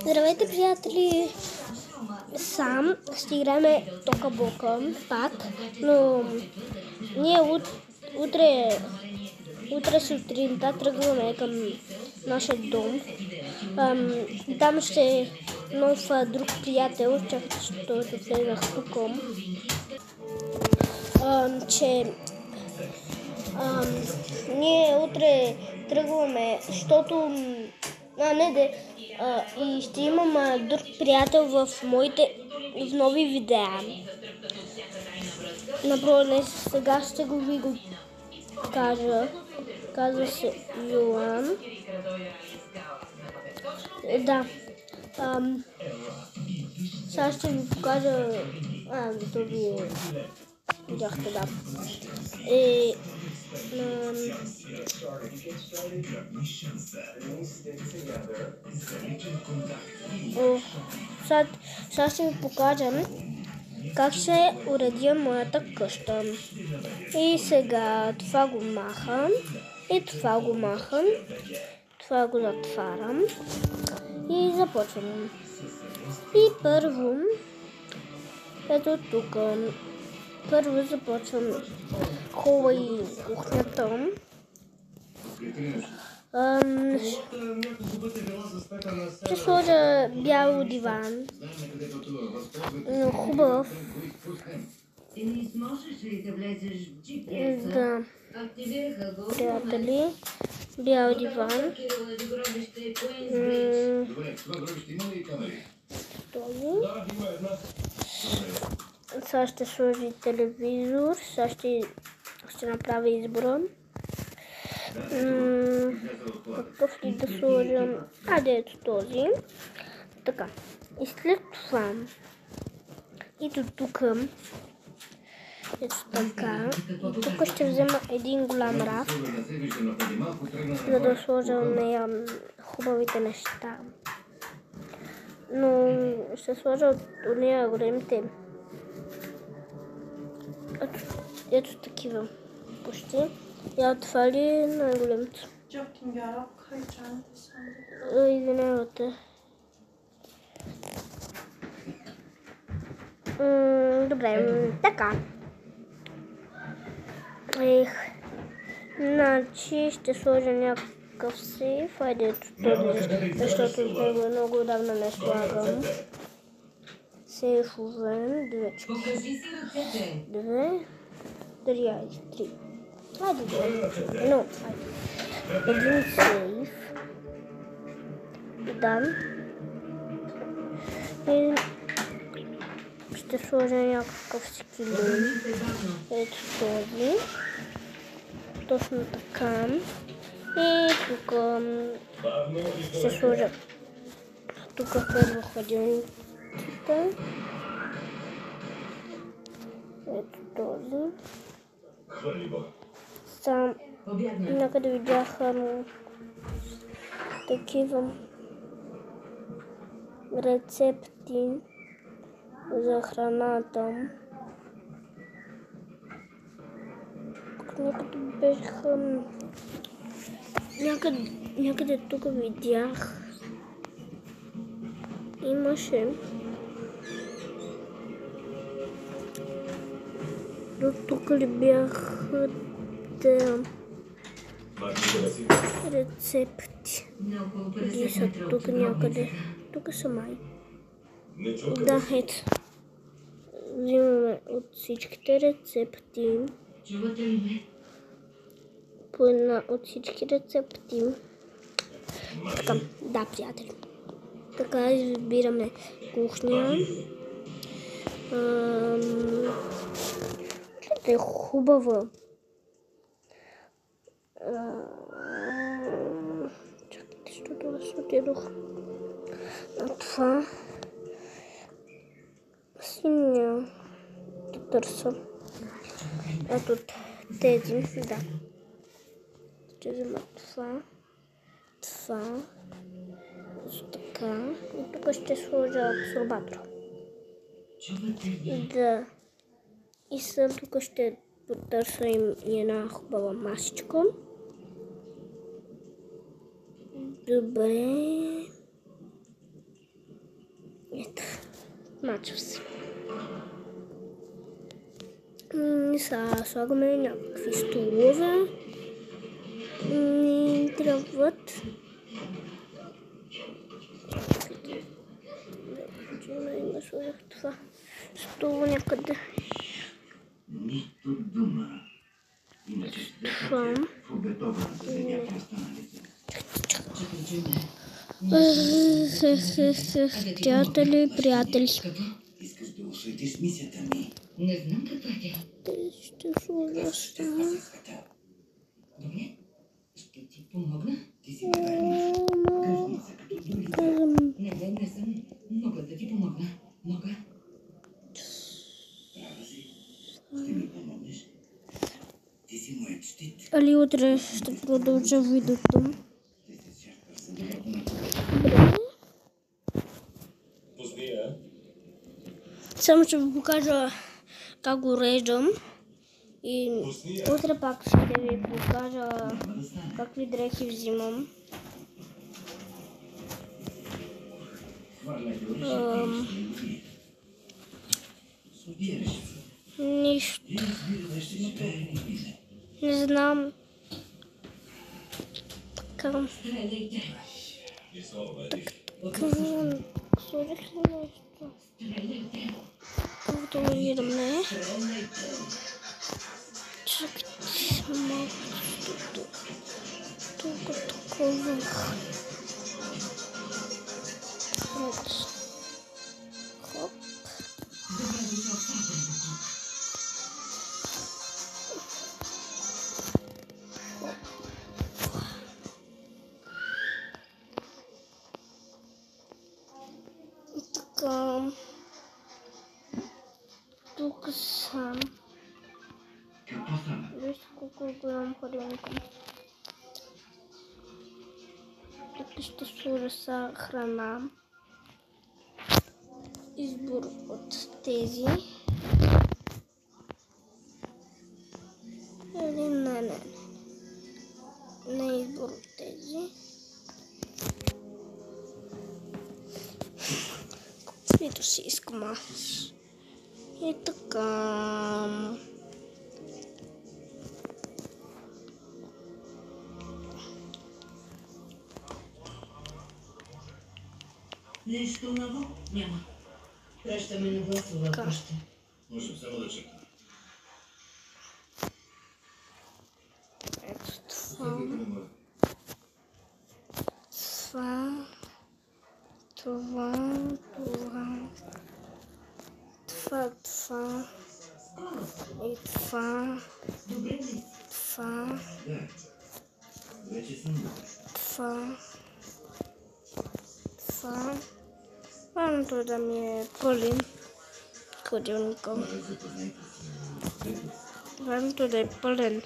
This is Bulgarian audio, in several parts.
Здравейте, приятели! Сам ще играем тока-бока пак, но ние утре сутринта тръгваме към нашия дом. Там ще е нов друг приятел, чакайте, защото влезнах тук. Ние утре тръгваме, защото и ще имам друг приятел в моите нови видеа. Направо сега ще ви го кажа. Казва се Йоан. Да. Сега ще ви покажа. То ви видяхте, да. Сега ще ви покажа как ще уредя моята къща. И сега това го махам. И това го махам. Това го затварям. И започвам. И първо, ето тук. Първо започвам хола и кухнята. Ще сложа бял диван. Но хубав. Да. Приятели. Бял диван. Сега ще сложи телевизор. Сега ще направя избора. Какъв ли да сложим? Ето този. Така. И след това ето тук. Ето така. И тук ще взема един голям раф, за да сложа в нея хубавите неща. Но ще сложа от нея големите. Ето такива. Почти. Я това ли е най-големото? Извинявате. Добре, така. Значи ще сложа някакъв сейф. Айде ето този, защото с него много отдавна не слагам. Сейфове, две, три. Айде, едно, един сейф. Да. И ще сложа някакъв скелет. Ето този. Точно така. И тук ще сложа тук първо хладилниците. Ето този. Сам някъде видях такива рецепти за храната. Някъде бяха... Някъде тук видях. Имаше. До тук ли бяха рецепти? Ги са тук някъде. Тук са май. Да, ето. Взимаме от всичките рецепти. По една от всички рецепти. Така, да, приятели. Така избираме кухня. Е хубава. Чакайте, защото аз отидох на това. Синя да търся. Ето тези, да. Ще взема това. Така. И тук ще сложа абсорбатор. Да. И съм тук ще потърся и една хубава масичка. Добре. Мачва се. Сега слагаме някакви столове. Ни трябват. Има сложих това столо някъде. Това. Приятели. Искаш да осветиш мисията ми? Не знам каква е тя. Ще сложа стана. Добре, ще ти помогна. Ти си неверна. Кажи се като дори. Не съм. Мога да ти помогна. Мога. Права си. Ще ми помогнеш. Ти си моят щит. Али утре ще продължа видеото. Ти се чакаш за добре. Поздравя. Само ще ви покажа как го реждам. И утре пак ще ви покажа какви дрехи взимам. Нищо. Не знам. Така. Сложих ли нещо? Каквото го видаме. Чакайте малко. Тук такова. Хоп. Така. Тук съм. Вижте колко е голям хладилник. Тук ще сложа са храна. Избор от тези. Или не избор от тези. Каквито си искам аз. И така. Нещо ново? Няма. Пращаме на гласова поща. Можем само да чекаме. Ето това. И това. Вече съм. Това. Важното да ми е пълен хладилника. Важното да е пълен.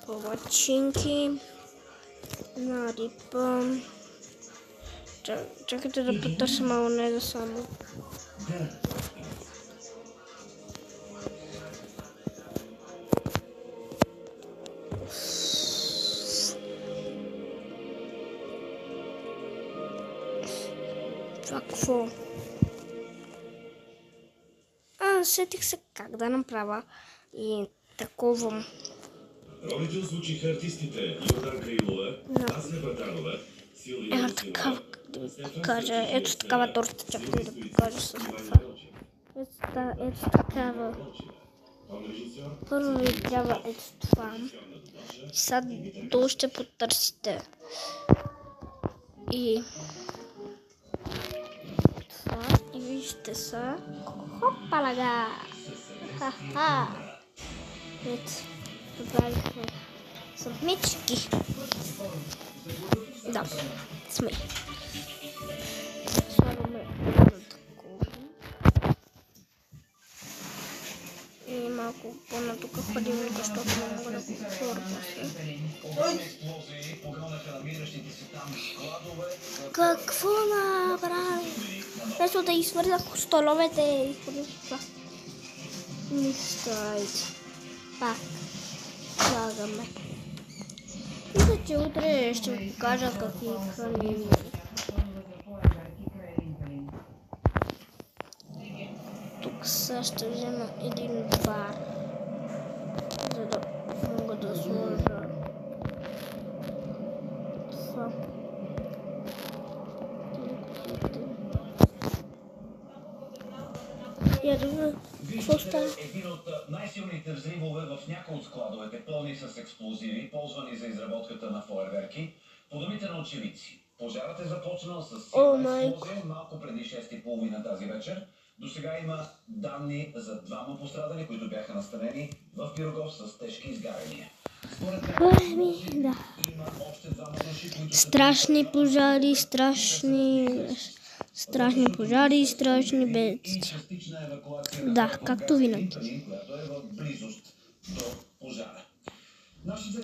Палачинки. На риба. Чакайте да потърся майонеза само. Това какво? Сетих се как да направя и такова. Ролите озвучиха артистите Йорданка Илова, Асля Батанова, Силвия Русинова. Да ви покажа. Ето такава торта, чакайте да покажа с това. Ето такава. Първо ви трябва ето това. Сега долу ще потърсите. И това. И вижте са. Хопалага! Ха-ха! Ето. Добавихме съдмички. Да, сме. Слагаме такова. И малко по-натук хладилника, защото не мога да го отворя после. Какво направи? Вместо да извързах столовете, изхвърлих това. Нищо, пак. Слагаме. Мисля, че утре ще ви покажа какви храни Сега ще взема един бар, за да мога да сложа това. Я да видя какво става. Един от най-силните взривове в някои от складовете, пълни с експлозиви, ползвани за изработката на фойерверки. По думите на очевидци, пожарът е започнал с силна експлозия малко преди 6:30 тази вечер. До сега има данни за 2 пострадали, които бяха настанени в Пирогов с тежки изгаряния. Да. Страшни пожари, страшни пожари и страшни бедствия. Да, както винаги.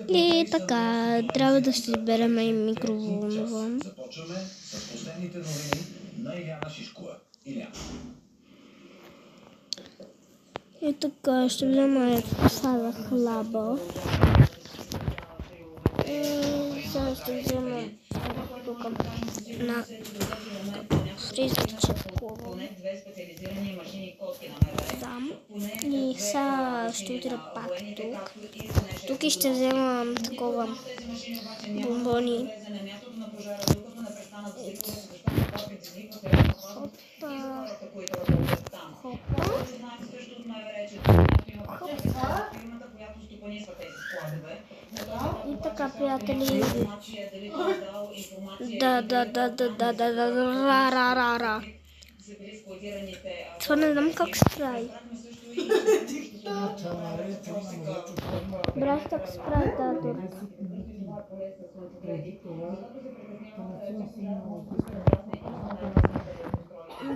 И така, трябва да си изберем и микроволнова. Започваме с последните новини на Иляна Шишкова. Иляна. И така, ще взема това за хлаба. И сега ще взема тук на фризерче. Да. И сега ще отида пак тук. Тук и ще взема такова бомбони. И така, приятели. Да. Това не знам как се прави. Брат, как се прави тази турка?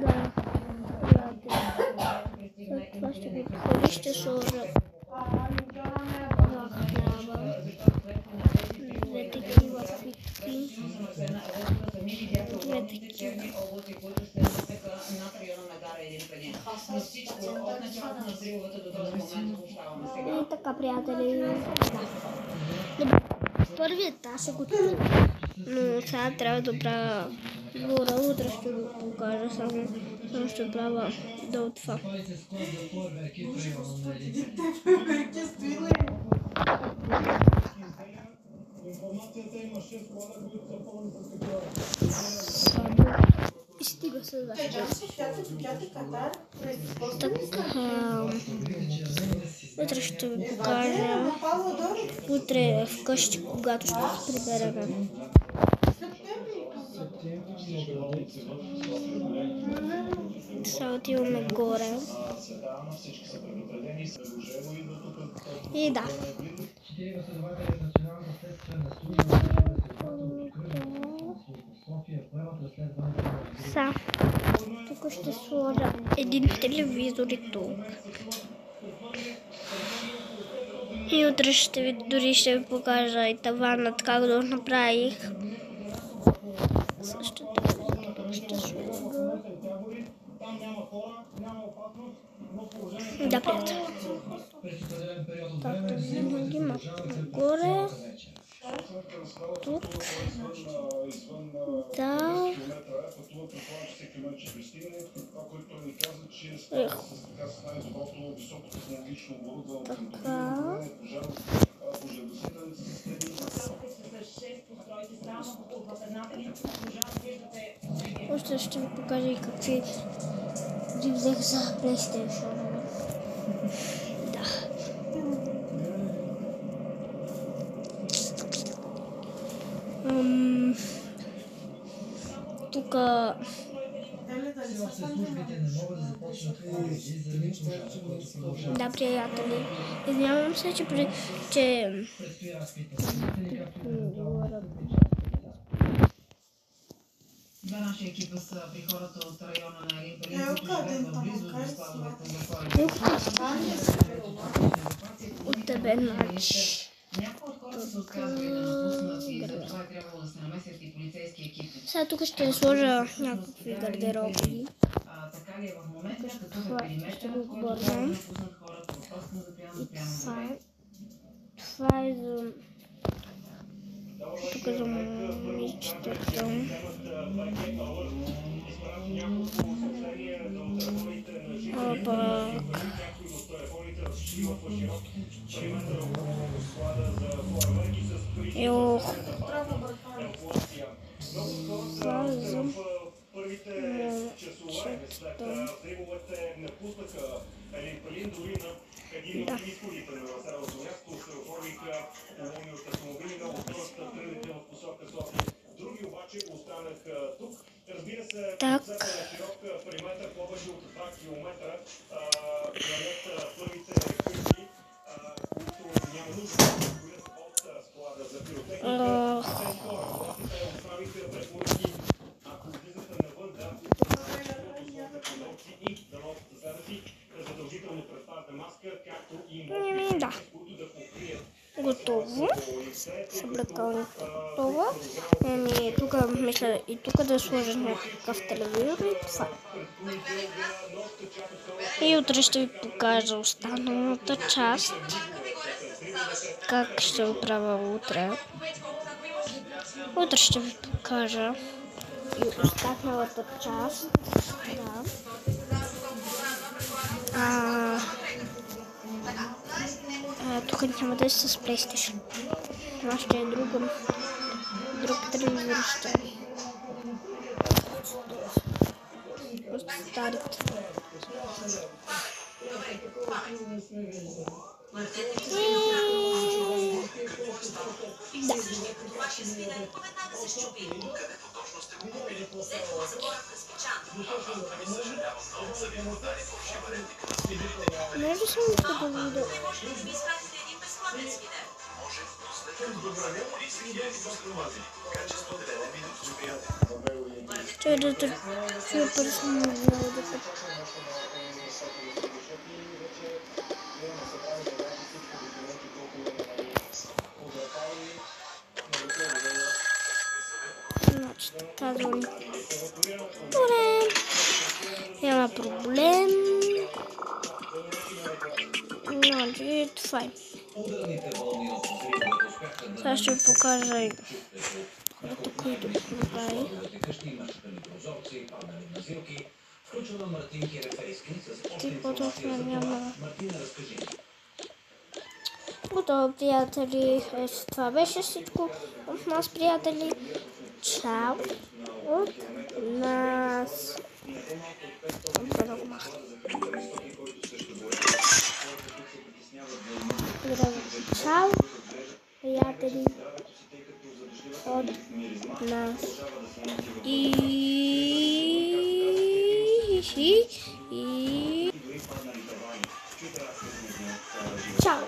Да, приятели. След това ще ги подходи, ще сложа две такива фитки. И така, приятели. Добре, първият етаж е готов, но сега трябва да правя двора. Утре ще го покажа, само ще правя до това. И стига се защо. Така, утре ще ви покажа. Утре вкъщи, когато ще се приберем. Сега отиваме горе. И да. Сега, тук ще сложа един телевизор и тук. И утре дори ще ви покажа и таванът, как да го направих. Също тук ще сложа. Да, приятели. Както винаги, малко нагоре. Тук. Да. Така. Още ще ви покажа и какви ги взех за PlayStation. Да. Тук да, приятели. Извинявам се, че Два наши екипа са при хората от района на Елин Пелин, които живеят в близост до складовете за от тебе нач. Някои от хората са отказали да напуснат и затова е трябвало да се намесят и полицейски екипи. Сега тук ще сложа някакви гардероби. Така ли е в момента, какъв е периметър, в който трябва да напуснат хората от остна за прямо. Това е за тук за момичетата. Йох. Това за момичетата. Да. Так. Да. Готово. Съблекалник готово. Тук мисля и тук да сложа някакъв телевизор и това. И утре ще ви покажа останалата част. Как ще оправя утре. Утре ще ви покажа и останалата част. Да. Тук няма да е с PlayStation. Това ще е друг телевизор ще е. Просто старите. Да. Може съм да видя. Чай да те чуя персонално да значи, тази добре. Няма проблем. Значи, това е. Сега ще ви покажа и хората, които са направили. Типото няма. Готово, приятели. Това беше всичко от нас, приятели. Чао от нас. Чао, приятели, от нас. И чао.